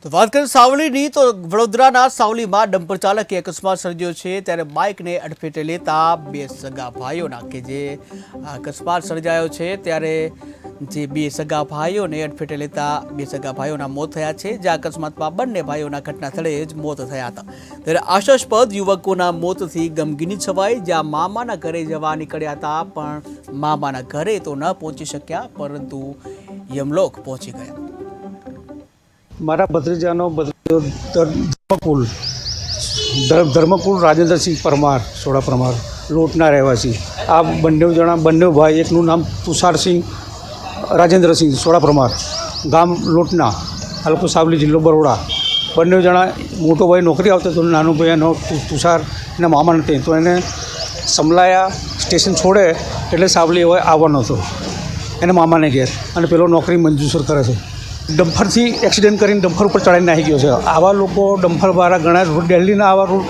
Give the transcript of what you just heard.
તો વાત કરીએ સાવલીની તો વડોદરાના સાવલીમાં ડમ્પર ચાલકે અકસ્માત સર્જ્યો છે ત્યારે બાઇકને અડફેટે લેતા બે સગા ભાઈઓના કે જે અકસ્માત સર્જાયો છે ત્યારે જે બે સગા ભાઈઓને અડફેટે લેતા બે સગા ભાઈઓના મોત થયા છે જે અકસ્માતમાં બંને ભાઈઓના ઘટના સ્થળે જ મોત થયા હતા ત્યારે આશાસ્પદ યુવકોના મોતથી ગમગીની છવાઈ જ્યાં મામાના ઘરે જવા નીકળ્યા હતા પણ મામાના ઘરે તો ન પહોંચી શક્યા પરંતુ યમલોક પહોંચી ગયા। મારા ભત્રીજાનો ધર્મકુલ રાજેન્દ્રસિંહ પરમાર સોડા પરમાર લોટના રહેવાસી। આ બંને ભાઈ, એકનું નામ તુષારસિંહ રાજેન્દ્રસિંહ સોડા પરમાર, ગામ લોટના, તાલુકો સાવલી, જિલ્લો બરોડા। બંને જણા, મોટો ભાઈ નોકરી આવતો હતો, નાનો ભાઈ એનો તુષાર એના મામા નથી, તો એને સમલાયા સ્ટેશન છોડે એટલે સાવલી હવે આવવાનો હતો એના મામાને ઘેર, અને પેલો નોકરી મંજૂર કરે છે। ડમ્ફરથી એક્સિડન્ટ કરીને ડમ્ફર ઉપર ચડાવીને નાખી ગયો છે। આવા લોકો ડમ્ફરવાળા ઘણા દિલ્હીના આવા રોડ